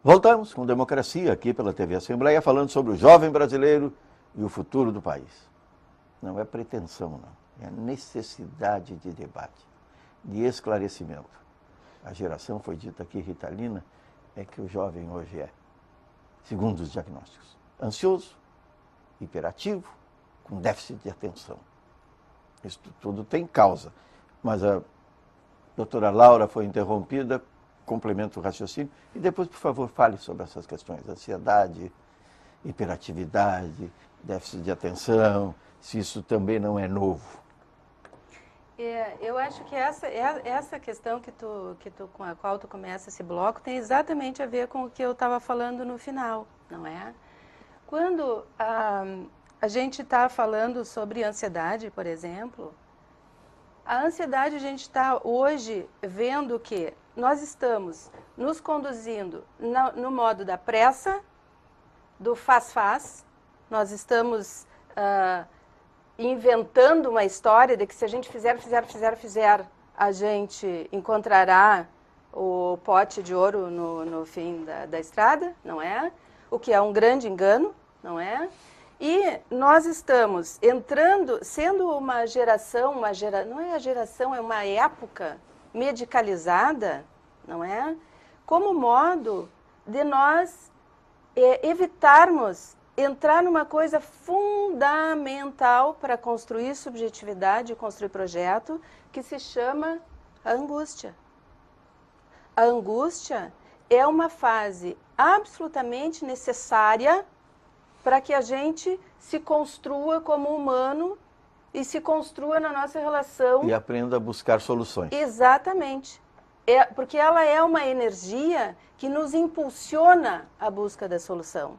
Voltamos com Democracia aqui pela TV Assembleia, falando sobre o jovem brasileiro e o futuro do país. Não é pretensão, não. É necessidade de debate, de esclarecimento. A geração, foi dita aqui, ritalina, é que o jovem hoje é, segundo os diagnósticos, ansioso, hiperativo, com déficit de atenção. Isso tudo tem causa, mas a doutora Laura foi interrompida, complementa o raciocínio, e depois, por favor, fale sobre essas questões, ansiedade, hiperatividade, déficit de atenção, se isso também não é novo. Eu acho que essa questão com a qual tu começa esse bloco tem exatamente a ver com o que eu estava falando no final, não é? Quando a gente está falando sobre ansiedade, por exemplo, a ansiedade a gente está hoje vendo que nós estamos nos conduzindo no modo da pressa, do faz-faz, nós estamos inventando uma história de que se a gente fizer, a gente encontrará o pote de ouro no fim da estrada, não é? O que é um grande engano, não é? E nós estamos entrando, sendo uma geração, não é a geração, é uma época medicalizada, não é? Como modo de nós evitarmos entrar numa coisa fundamental para construir subjetividade e construir projeto, que se chama a angústia. A angústia é uma fase absolutamente necessária para que a gente se construa como humano e se construa na nossa relação. E aprenda a buscar soluções. Exatamente. Porque ela é uma energia que nos impulsiona à busca da solução.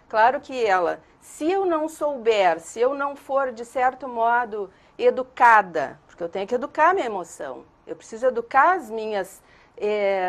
Claro que ela, se eu não souber, se eu não for, de certo modo, educada, porque eu tenho que educar a minha emoção, eu preciso educar as minhas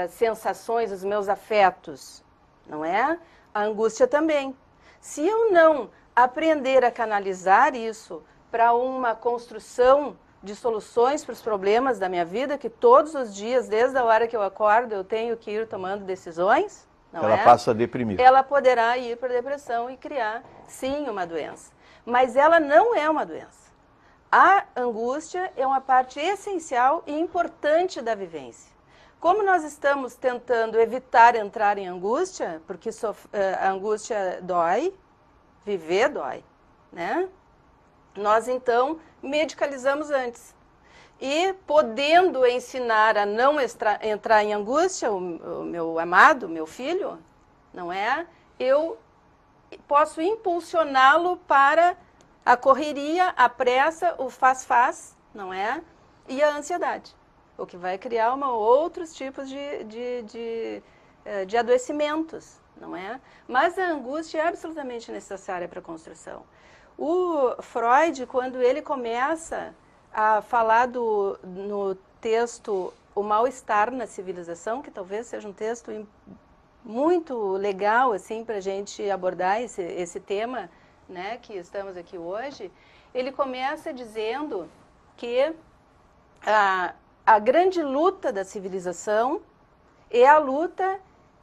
sensações, os meus afetos, não é? A angústia também. Se eu não aprender a canalizar isso para uma construção de soluções para os problemas da minha vida, que todos os dias, desde a hora que eu acordo, eu tenho que ir tomando decisões, ela passa a deprimir. Ela poderá ir para a depressão e criar, sim, uma doença. Mas ela não é uma doença. A angústia é uma parte essencial e importante da vivência. Como nós estamos tentando evitar entrar em angústia, porque a angústia dói, viver dói, né? Nós, então, medicalizamos antes. E podendo ensinar a não entrar em angústia, o meu amado, meu filho, não é? Eu posso impulsioná-lo para a correria, a pressa, o faz-faz, não é? E a ansiedade, o que vai criar outros tipos de adoecimentos, não é? Mas a angústia é absolutamente necessária para a construção. O Freud, quando ele começa a falar no texto O Mal-Estar na Civilização, que talvez seja um texto muito legal assim, para a gente abordar esse tema, né, que estamos aqui hoje, ele começa dizendo que a grande luta da civilização é a luta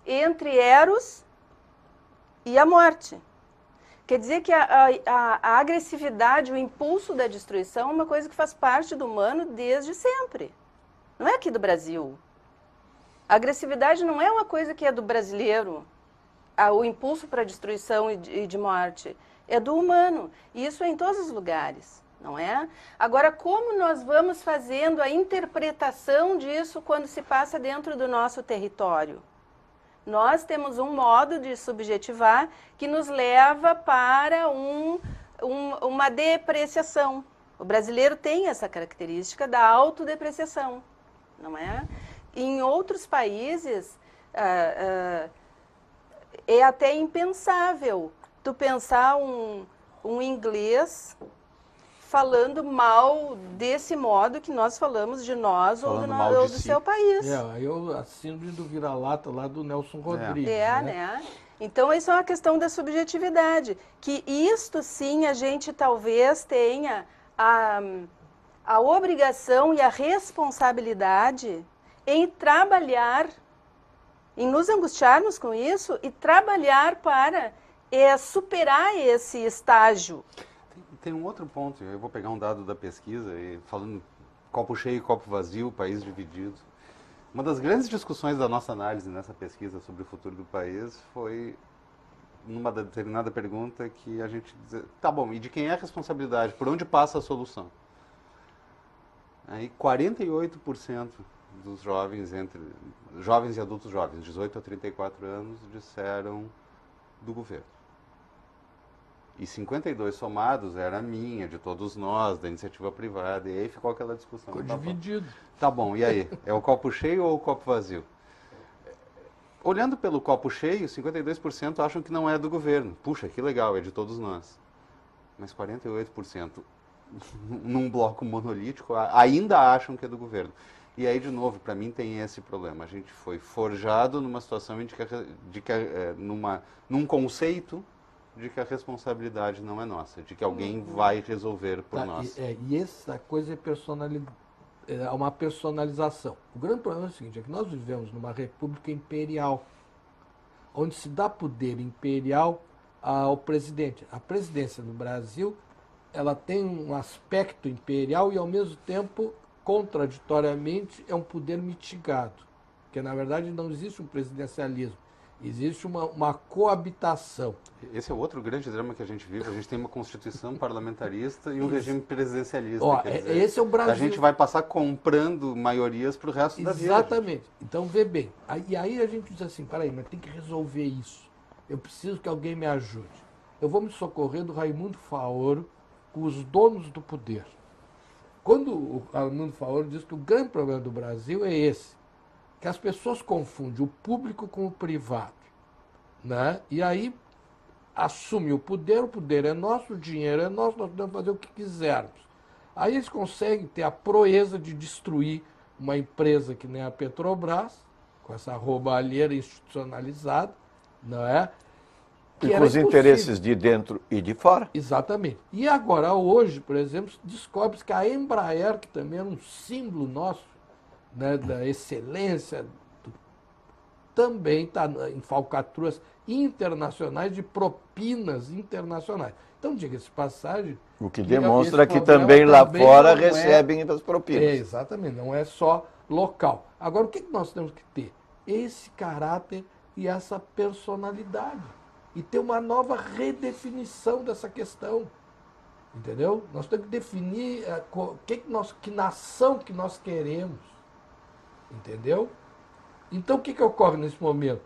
entre Eros e a morte. Quer dizer que a agressividade, o impulso da destruição é uma coisa que faz parte do humano desde sempre. Não é aqui do Brasil. A agressividade não é uma coisa que é do brasileiro. O impulso para a destruição e de morte é do humano. E isso é em todos os lugares, não é? Agora, como nós vamos fazendo a interpretação disso quando se passa dentro do nosso território? Nós temos um modo de subjetivar que nos leva para uma depreciação. O brasileiro tem essa característica da autodepreciação, não é? Em outros países, é até impensável tu pensar um inglês falando mal desse modo que nós falamos de nós ou do seu país. A síndrome do vira-lata lá do Nelson Rodrigues. Né? Então, isso é uma questão da subjetividade. Que isto sim a gente talvez tenha a obrigação e a responsabilidade em trabalhar em nos angustiarmos com isso e trabalhar para superar esse estágio. Tem um outro ponto, eu vou pegar um dado da pesquisa, e falando copo cheio e copo vazio, país dividido. Uma das grandes discussões da nossa análise nessa pesquisa sobre o futuro do país foi, numa determinada pergunta, que a gente diz, tá bom, e de quem é a responsabilidade? Por onde passa a solução? Aí 48% dos jovens, jovens e adultos jovens, 18 a 34 anos, disseram do governo. E 52 somados era a minha, de todos nós, da iniciativa privada, e aí ficou aquela discussão. Ficou dividido. Tá bom, e aí? É o copo cheio ou o copo vazio? Olhando pelo copo cheio, 52% acham que não é do governo. Puxa, que legal, é de todos nós. Mas 48%, num bloco monolítico, ainda acham que é do governo. E aí, de novo, para mim tem esse problema. A gente foi forjado numa situação num conceito de que a responsabilidade não é nossa, de que alguém vai resolver por nós. E essa coisa é uma personalização. O grande problema é o seguinte, é que nós vivemos numa república imperial, onde se dá poder imperial ao presidente. A presidência no Brasil, ela tem um aspecto imperial e, ao mesmo tempo, contraditoriamente, é um poder mitigado. Porque, na verdade, não existe um presidencialismo. Existe uma coabitação. Esse é outro grande drama que a gente vive. A gente tem uma constituição parlamentarista e um regime presidencialista. Esse é o Brasil. A gente vai passar comprando maiorias para o resto da vida. Exatamente. Então, vê bem. E aí a gente diz assim, peraí, mas tem que resolver isso. Eu preciso que alguém me ajude. Eu vou me socorrer do Raimundo Faoro com os donos do poder. Quando o Raimundo Faoro diz que o grande problema do Brasil é esse, que as pessoas confundem o público com o privado, né? E aí assume o poder é nosso, o dinheiro é nosso, nós podemos fazer o que quisermos. Aí eles conseguem ter a proeza de destruir uma empresa que nem a Petrobras, com essa roubalheira institucionalizada, não é? E com os interesses de dentro e de fora. Exatamente. E agora, hoje, por exemplo, descobre-se que a Embraer, que também era um símbolo nosso, né, da excelência, também está em falcatruas internacionais de propinas internacionais. Então, diga-se de passagem... O que demonstra que também lá fora recebem as propinas. Exatamente, não é só local. Agora, o que nós temos que ter? Esse caráter e essa personalidade. E ter uma nova redefinição dessa questão. Entendeu? Nós temos que definir que nação que nós queremos. Entendeu? Então, o que ocorre nesse momento?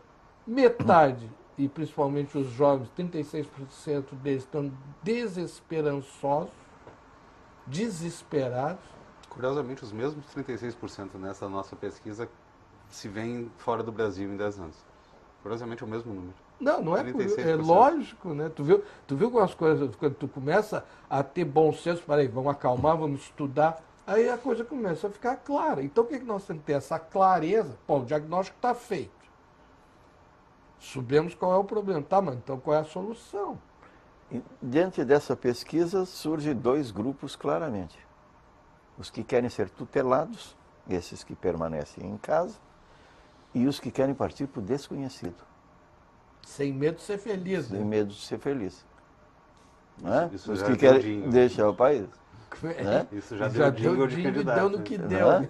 Metade, e principalmente os jovens, 36% deles estão desesperançosos, desesperados. Curiosamente, os mesmos 36% nessa nossa pesquisa se veem fora do Brasil em 10 anos. Curiosamente, é o mesmo número. Não é curioso, é lógico, né? Tu viu com as coisas, quando tu começa a ter bom senso, peraí, vamos acalmar, vamos estudar, aí a coisa começa a ficar clara. Então o que nós temos que ter? Essa clareza. Pô, o diagnóstico está feito. Sabemos qual é o problema. Tá, mas então qual é a solução? Diante dessa pesquisa, surgem dois grupos claramente. Os que querem ser tutelados, esses que permanecem em casa, e os que querem partir para o desconhecido. Sem medo de ser feliz. Sem né? medo de ser feliz. Né? Isso Os já que deu querem dinho. deixar o país. Né? Isso já deu jingle de candidato. Deu no que deu. Né?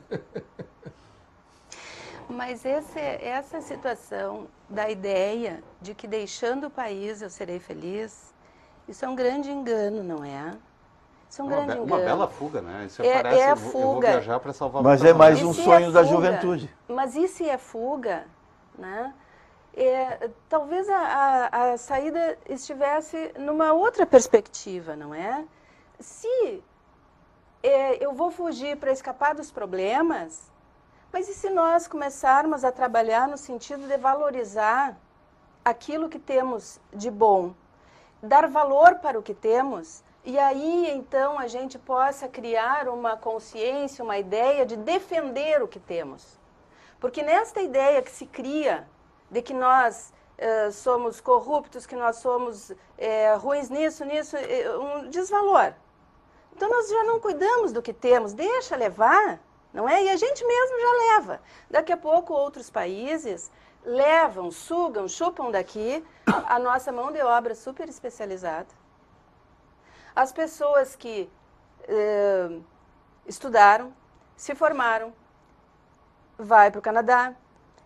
Mas essa situação da ideia de que deixando o país eu serei feliz, isso é um grande engano, não é? Isso é um grande engano. Uma bela fuga, né? Isso parece, a fuga. Eu vou viajar para salvar Mas meu é mais trabalho. um sonho da juventude. Mas e se é fuga, né? Talvez a saída estivesse numa outra perspectiva, não é? Se eu vou fugir para escapar dos problemas, mas e se nós começarmos a trabalhar no sentido de valorizar aquilo que temos de bom, dar valor para o que temos, e aí então a gente possa criar uma consciência, uma ideia de defender o que temos. Porque nesta ideia que se cria de que nós somos corruptos, que nós somos ruins nisso, um desvalor. Então nós já não cuidamos do que temos, deixa levar, não é? E a gente mesmo já leva. Daqui a pouco outros países levam, sugam, chupam daqui a nossa mão de obra super especializada. As pessoas que estudaram, se formaram, vai para o Canadá,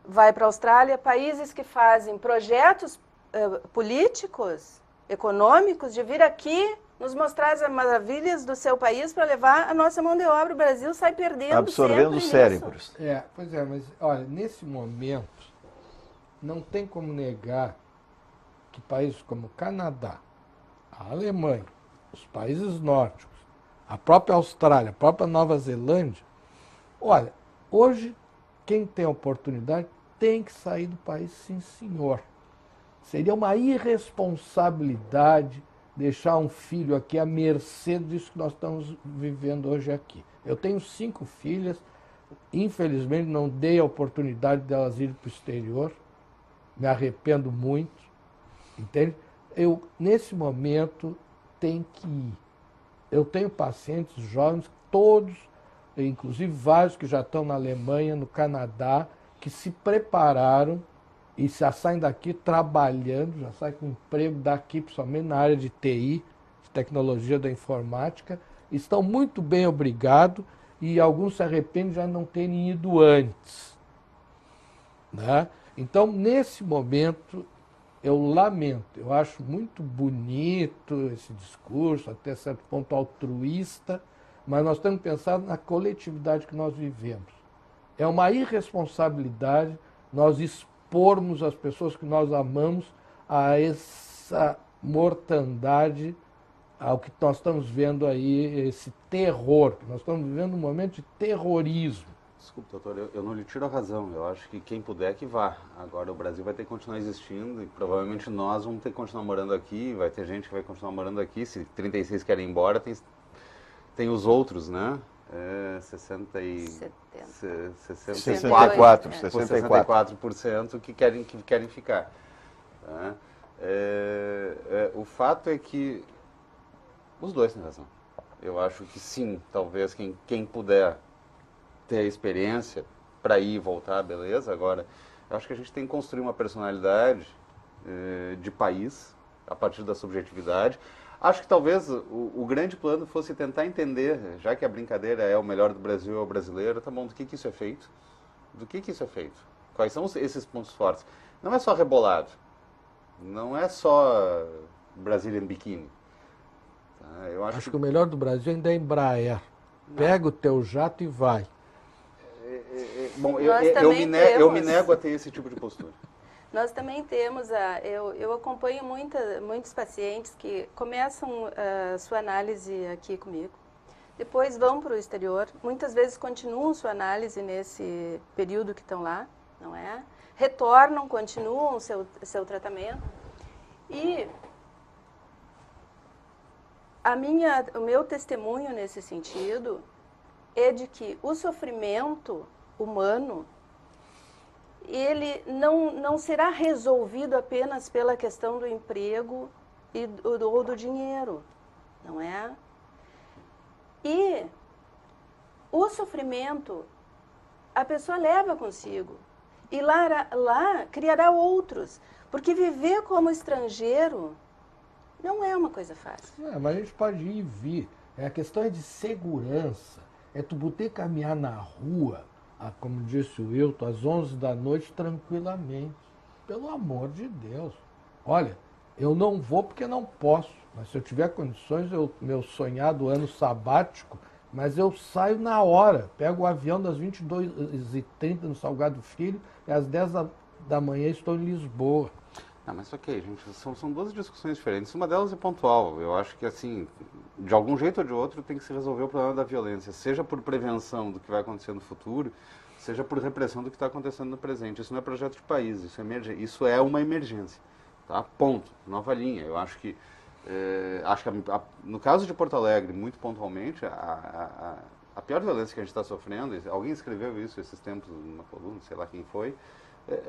vai para a Austrália, países que fazem projetos políticos, econômicos, de vir aqui nos mostrar as maravilhas do seu país para levar a nossa mão de obra. O Brasil sai perdendo absorvendo os cérebros. Pois é, mas olha, nesse momento, não tem como negar que países como o Canadá, a Alemanha, os países nórdicos, a própria Austrália, a própria Nova Zelândia, olha, hoje quem tem oportunidade tem que sair do país, sim senhor. Seria uma irresponsabilidade deixar um filho aqui à mercê disso que nós estamos vivendo hoje aqui. Eu tenho 5 filhas, infelizmente não dei a oportunidade delas irem para o exterior, me arrependo muito, entende? Eu, nesse momento, tenho que ir. Eu tenho pacientes jovens, todos, inclusive vários que já estão na Alemanha, no Canadá, que se prepararam e já saem daqui trabalhando, já saem com emprego daqui, principalmente na área de TI, de tecnologia da informática, estão muito bem, obrigado, e alguns se arrependem de já não terem ido antes. Né? Então, nesse momento, eu lamento, eu acho muito bonito esse discurso, até certo ponto altruísta, mas nós temos que pensar na coletividade que nós vivemos. É uma irresponsabilidade nós expormos as pessoas que nós amamos a essa mortandade, ao que nós estamos vendo aí, esse terror, que nós estamos vivendo um momento de terrorismo. Desculpe, doutor, eu não lhe tiro a razão. Eu acho que quem puder que vá. Agora o Brasil vai ter que continuar existindo e provavelmente nós vamos ter que continuar morando aqui, vai ter gente que vai continuar morando aqui. Se 36 querem ir embora, tem os outros, né? 64% que querem ficar. Tá? O fato é que os dois têm razão. Eu acho que sim, talvez quem puder ter a experiência para ir e voltar, beleza. Agora, eu acho que a gente tem que construir uma personalidade de país a partir da subjetividade. Acho que talvez o grande plano fosse tentar entender, já que a brincadeira é o melhor do Brasil é o brasileiro, tá bom, do que isso é feito? Do que isso é feito? Quais são esses pontos fortes? Não é só rebolado, não é só Brazilian Bikini. Tá? Eu acho que o melhor do Brasil ainda é Embraer. Pega o teu jato e vai. Bom, eu me nego a ter esse tipo de postura. Nós também temos, eu acompanho muitos pacientes que começam a sua análise aqui comigo, depois vão para o exterior, muitas vezes continuam sua análise nesse período que estão lá, não é? Retornam, continuam o seu tratamento e o meu testemunho nesse sentido é de que o sofrimento humano ele não será resolvido apenas pela questão do emprego ou do dinheiro, não é? E o sofrimento a pessoa leva consigo e lá criará outros, porque viver como estrangeiro não é uma coisa fácil. Mas a gente pode ir e vir. A questão é de segurança, é tu poder caminhar na rua, como disse o Wilton, às 11 da noite, tranquilamente. Pelo amor de Deus. Olha, eu não vou porque não posso, mas se eu tiver condições, meu sonhado ano sabático, mas eu saio na hora. Pego o avião das 22h30 no Salgado Filho e às 10 da manhã estou em Lisboa. Não, mas ok, gente, são duas discussões diferentes. Uma delas é pontual. Eu acho que, assim, de algum jeito ou de outro, tem que se resolver o problema da violência, seja por prevenção do que vai acontecer no futuro, seja por repressão do que está acontecendo no presente. Isso não é projeto de país, isso é uma emergência. Tá? Ponto. Nova linha. Eu acho que, no caso de Porto Alegre, muito pontualmente, a pior violência que a gente está sofrendo, alguém escreveu isso esses tempos numa coluna, sei lá quem foi,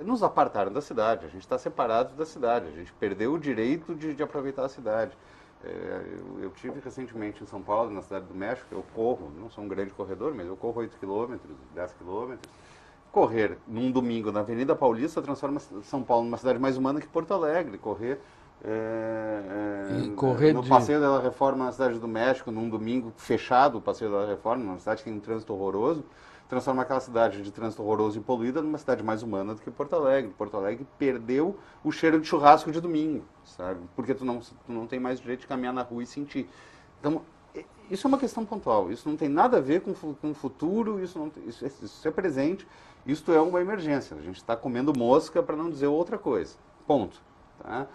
nos apartaram da cidade, a gente está separado da cidade, a gente perdeu o direito de aproveitar a cidade. Eu tive recentemente em São Paulo, na Cidade do México, eu corro, não sou um grande corredor, mas eu corro 8 quilômetros, 10 quilômetros, correr num domingo na Avenida Paulista transforma São Paulo numa cidade mais humana que Porto Alegre. Correr no Passeio da Reforma na Cidade do México, num domingo fechado, o Passeio da Reforma, numa cidade que tem um trânsito horroroso, transforma aquela cidade de trânsito horroroso e poluída numa cidade mais humana do que Porto Alegre. Porto Alegre perdeu o cheiro de churrasco de domingo, sabe? Porque tu não tem mais direito de caminhar na rua e sentir. Então, isso é uma questão pontual. Isso não tem nada a ver com o futuro, isso é presente. Isso é uma emergência. A gente está comendo mosca para não dizer outra coisa. Ponto. Tá?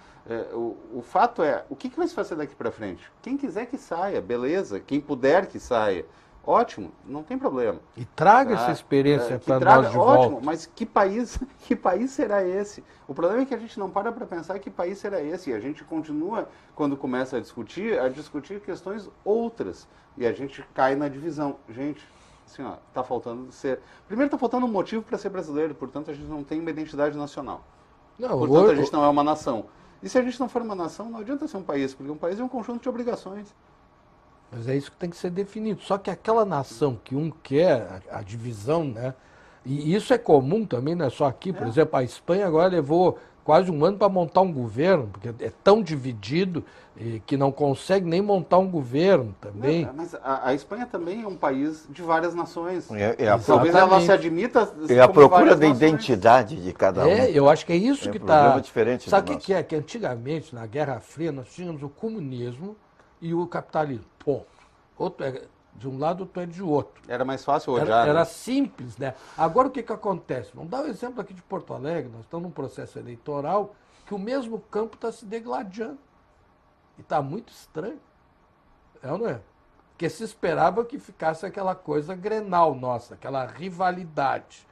O fato é, o que vai se fazer daqui para frente? Quem quiser que saia, beleza. Quem puder que saia, ótimo, não tem problema. E traga essa experiência para nós de volta. Ótimo, mas que país será esse? O problema é que a gente não para pensar que país será esse. E a gente continua, quando começa a discutir questões outras. E a gente cai na divisão. Gente, assim, ó, tá faltando ser... Primeiro, está faltando um motivo para ser brasileiro, portanto, a gente não tem uma identidade nacional. Portanto, a gente não é uma nação. E se a gente não for uma nação, não adianta ser um país, porque um país é um conjunto de obrigações. Mas é isso que tem que ser definido. Só que aquela nação que um quer, a divisão, né? E isso é comum também, não é só aqui. Por exemplo, a Espanha agora levou quase um ano para montar um governo, porque é tão dividido que não consegue nem montar um governo também. Mas a Espanha também é um país de várias nações. Talvez ela se admita é a procura da identidade de cada um. Eu acho que é isso que está... diferente. Sabe o que é? Que antigamente, na Guerra Fria, nós tínhamos o comunismo e o capitalismo. Ponto. Outro é de um lado, outro é de outro. Era mais fácil odiar. Era simples, né? Agora o que acontece? Vamos dar um exemplo aqui de Porto Alegre. Nós estamos num processo eleitoral que o mesmo campo está se degladiando. E está muito estranho. É ou não é? Porque se esperava que ficasse aquela coisa Grenal nossa, aquela rivalidade.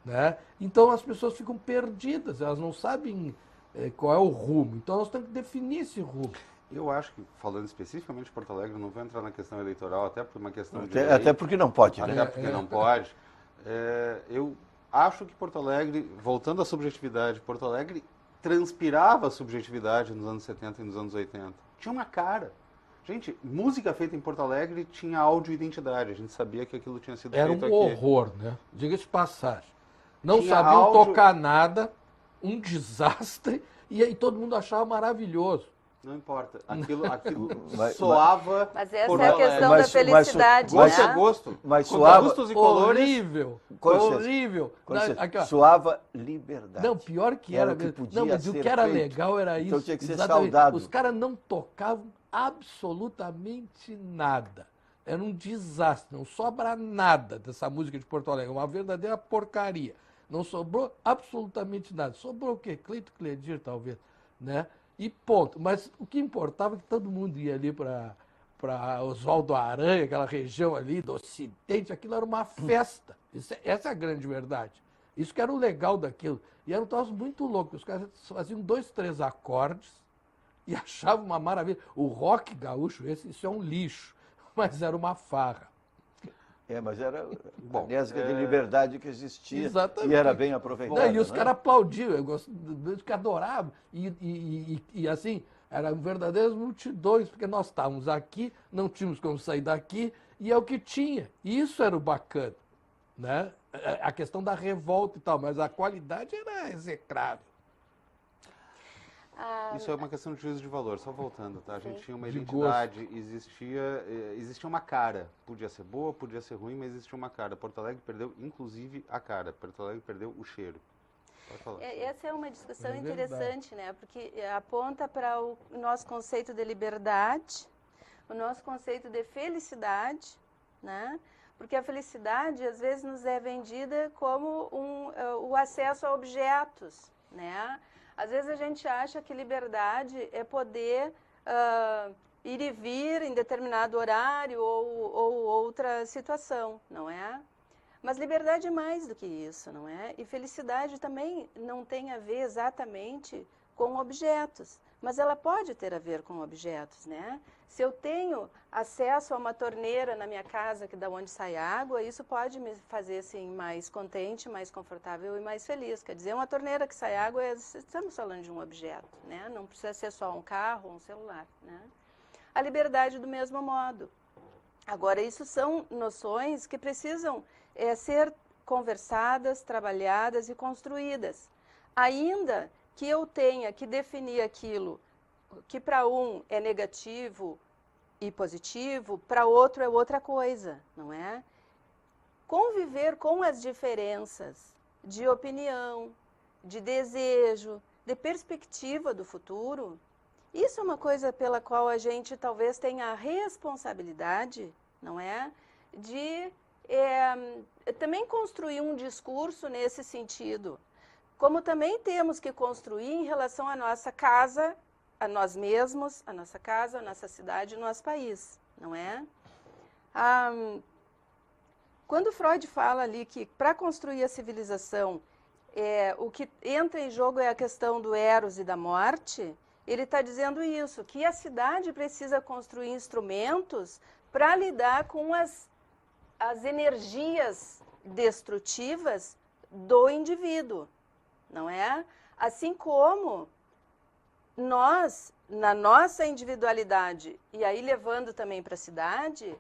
Né? Então as pessoas ficam perdidas, elas não sabem qual é o rumo. Então nós temos que definir esse rumo. Eu acho que, falando especificamente de Porto Alegre, não vou entrar na questão eleitoral, até por uma questão de lei. Até porque não pode. Até porque não pode. Eu acho que Porto Alegre, voltando à subjetividade, Porto Alegre transpirava a subjetividade nos anos 70 e nos anos 80. Tinha uma cara. Gente, música feita em Porto Alegre tinha áudio e identidade. A gente sabia que aquilo tinha sido feito aqui. Era um horror, né? Diga-se de passagem. Não sabiam tocar nada, um desastre, e aí todo mundo achava maravilhoso. Não importa. Aquilo soava... Mas essa é a questão da felicidade, né? Gosto é gosto. Mas soava... Gostos e colores... Horrível. Aqui, soava liberdade. Não, pior que era mesmo. Não, mas o que era legal era isso. Então tinha que ser saudado. Os caras não tocavam absolutamente nada. Era um desastre. Não sobra nada dessa música de Porto Alegre. Uma verdadeira porcaria. Não sobrou absolutamente nada. Sobrou o quê? Cleito Cledir, talvez, né? E ponto. Mas o que importava é que todo mundo ia ali para Oswaldo Aranha, aquela região ali do Ocidente, aquilo era uma festa. Essa é a grande verdade. Isso que era o legal daquilo. E era um troço muito louco. Os caras faziam 2, 3 acordes e achavam uma maravilha. O rock gaúcho, isso é um lixo, mas era uma farra. Mas era a nésica de liberdade que existia. Exatamente. E era bem aproveitado. E os caras aplaudiam, os caras adoravam. E assim, eram verdadeiras multidões, porque nós estávamos aqui, não tínhamos como sair daqui, e é o que tinha. E isso era o bacana. Né? A questão da revolta e tal, mas a qualidade era execrável. Isso é uma questão de juízo de valor, só voltando, tá? A gente tinha uma identidade, existia uma cara. Podia ser boa, podia ser ruim, mas existia uma cara. Porto Alegre perdeu, inclusive, a cara. Porto Alegre perdeu o cheiro. Pode falar. Essa é uma discussão interessante, né? Porque aponta para o nosso conceito de liberdade, o nosso conceito de felicidade, né? Porque a felicidade, às vezes, nos é vendida como o acesso a objetos, né? Às vezes a gente acha que liberdade é poder ir e vir em determinado horário ou outra situação, não é? Mas liberdade é mais do que isso, não é? E felicidade também não tem a ver exatamente com objetos, mas ela pode ter a ver com objetos, né? Se eu tenho acesso a uma torneira na minha casa que da onde sai água, isso pode me fazer assim mais contente, mais confortável e mais feliz. Quer dizer, uma torneira que sai água, estamos falando de um objeto, né? Não precisa ser só um carro ou um celular, né? A liberdade do mesmo modo. Agora, isso são noções que precisam ser conversadas, trabalhadas e construídas. Ainda que eu tenha que definir aquilo que para um é negativo e positivo, para outro é outra coisa, não é? Conviver com as diferenças de opinião, de desejo, de perspectiva do futuro, isso é uma coisa pela qual a gente talvez tenha a responsabilidade, não é? De também construir um discurso nesse sentido. Como também temos que construir em relação à nossa casa, a nós mesmos, a nossa casa, a nossa cidade, o nosso país, não é? Quando Freud fala ali que para construir a civilização, o que entra em jogo é a questão do eros e da morte, ele está dizendo isso, que a cidade precisa construir instrumentos para lidar com as energias destrutivas do indivíduo, não é? Assim como nós, na nossa individualidade, e aí levando também para a cidade,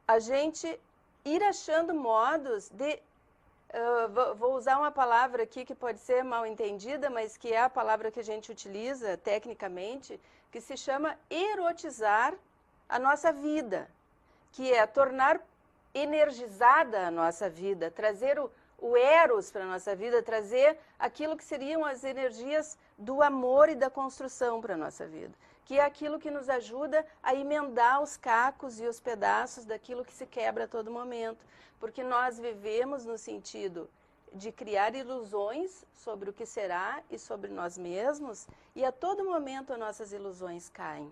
a gente ir achando modos de, vou usar uma palavra aqui que pode ser mal entendida, mas que é a palavra que a gente utiliza tecnicamente, que se chama erotizar a nossa vida, que é tornar energizada a nossa vida, trazer o eros para a nossa vida, trazer aquilo que seriam as energias do amor e da construção para a nossa vida, que é aquilo que nos ajuda a emendar os cacos e os pedaços daquilo que se quebra a todo momento, porque nós vivemos no sentido de criar ilusões sobre o que será e sobre nós mesmos, e a todo momento as nossas ilusões caem.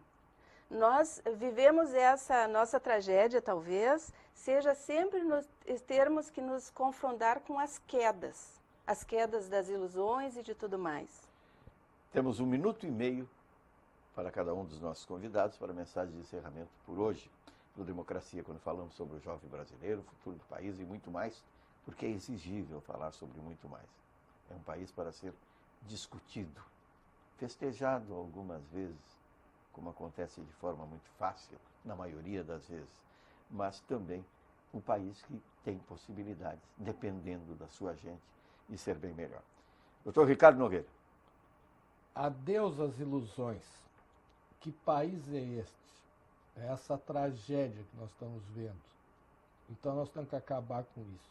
Nós vivemos essa nossa tragédia, talvez, seja sempre termos que nos confrontar com as quedas das ilusões e de tudo mais. Temos 1 minuto e meio para cada um dos nossos convidados para a mensagem de encerramento por hoje do Democracia, quando falamos sobre o jovem brasileiro, o futuro do país e muito mais, porque é exigível falar sobre muito mais. É um país para ser discutido, festejado algumas vezes, como acontece de forma muito fácil, na maioria das vezes, mas também um país que tem possibilidades, dependendo da sua gente, de ser bem melhor. Dr. Ricardo Nogueira. Adeus às ilusões. Que país é este? É essa tragédia que nós estamos vendo. Então nós temos que acabar com isso.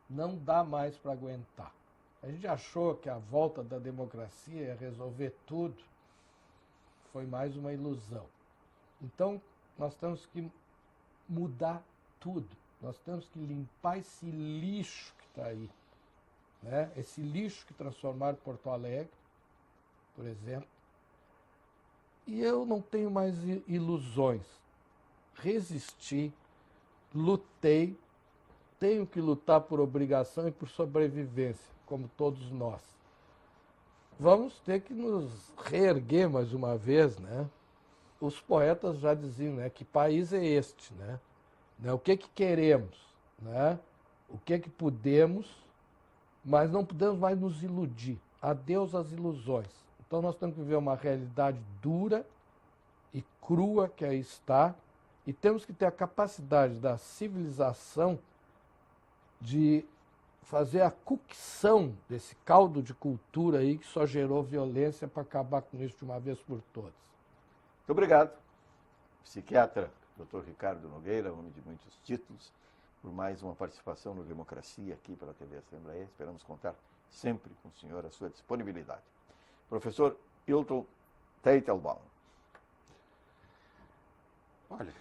Não dá mais para aguentar. A gente achou que a volta da democracia ia resolver tudo. Foi mais uma ilusão. Então, nós temos que mudar tudo. Nós temos que limpar esse lixo que está aí. Né? Esse lixo que transformaram Porto Alegre, por exemplo. E eu não tenho mais ilusões. Resisti, lutei, tenho que lutar por obrigação e por sobrevivência, como todos nós. Vamos ter que nos reerguer mais uma vez, né? Os poetas já diziam, né? Que país é este, né? O que queremos, né? O que podemos, mas não podemos mais nos iludir. Adeus às ilusões. Então nós temos que viver uma realidade dura e crua que aí está, e temos que ter a capacidade da civilização de fazer a cocção desse caldo de cultura aí que só gerou violência para acabar com isso de uma vez por todas. Muito obrigado, psiquiatra Dr. Ricardo Nogueira, homem de muitos títulos, por mais uma participação no Democracia aqui pela TV Assembleia. Esperamos contar sempre com o senhor, a sua disponibilidade. Professor Hilton Teitelbaum. Olha,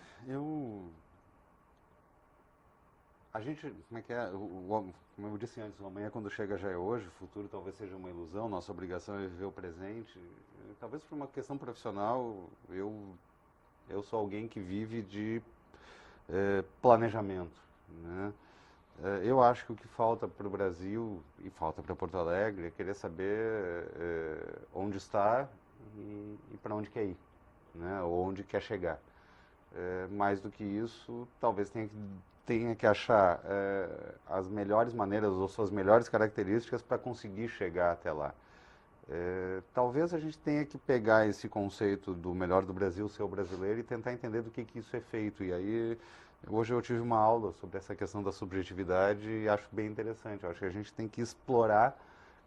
a gente, como é que é? Como eu disse antes, o amanhã quando chega já é hoje, o futuro talvez seja uma ilusão, nossa obrigação é viver o presente. Talvez por uma questão profissional, eu sou alguém que vive de planejamento, né? Eu acho que o que falta para o Brasil e falta para Porto Alegre é querer saber onde está e para onde quer ir, né? Ou onde quer chegar. Mais do que isso, talvez tenha que achar as melhores maneiras ou suas melhores características para conseguir chegar até lá. Talvez a gente tenha que pegar esse conceito do melhor do Brasil ser o brasileiro e tentar entender do que isso é feito. E aí Hoje eu tive uma aula sobre essa questão da subjetividade e acho bem interessante. Eu acho que a gente tem que explorar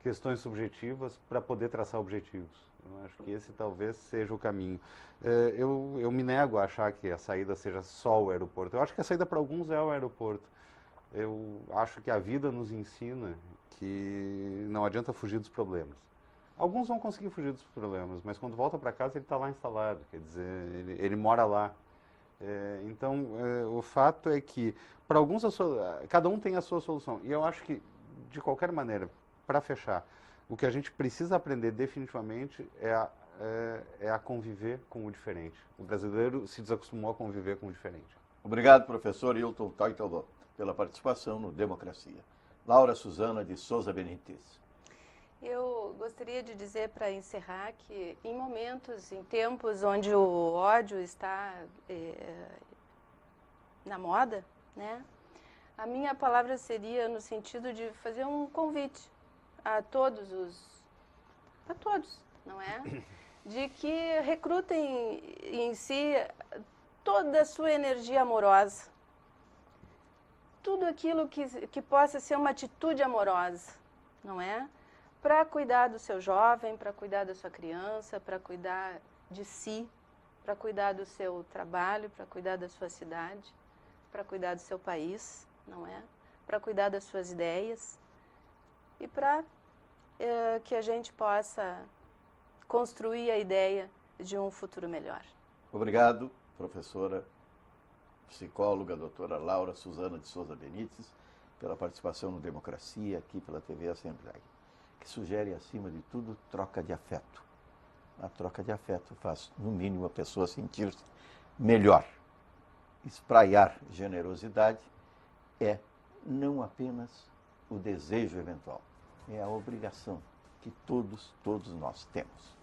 questões subjetivas para poder traçar objetivos. Eu acho que esse talvez seja o caminho. Eu me nego a achar que a saída seja só o aeroporto. Eu acho que a saída para alguns é o aeroporto. Eu acho que a vida nos ensina que não adianta fugir dos problemas. Alguns vão conseguir fugir dos problemas, mas quando volta para casa ele está lá instalado, quer dizer, ele mora lá. Então, o fato é que, para alguns, cada um tem a sua solução. E eu acho que, de qualquer maneira, para fechar, o que a gente precisa aprender definitivamente é a conviver com o diferente. O brasileiro se desacostumou a conviver com o diferente. Obrigado, professor Hilton Teitelbaum, pela participação no Democracia. Laura Suzana de Souza Benítez. Eu gostaria de dizer, para encerrar, que em momentos, em tempos onde o ódio está na moda, né, a minha palavra seria no sentido de fazer um convite a todos, não é? De que recrutem em si toda a sua energia amorosa, tudo aquilo que possa ser uma atitude amorosa, não é? Para cuidar do seu jovem, para cuidar da sua criança, para cuidar de si, para cuidar do seu trabalho, para cuidar da sua cidade, para cuidar do seu país, não é? Para cuidar das suas ideias e para que a gente possa construir a ideia de um futuro melhor. Obrigado, professora, psicóloga, doutora Laura Suzana de Souza Benítez, pela participação no Democracia, aqui pela TV Assembleia, que sugere, acima de tudo, troca de afeto. A troca de afeto faz, no mínimo, a pessoa sentir-se melhor. Espraiar generosidade é não apenas o desejo eventual, é a obrigação que todos nós temos.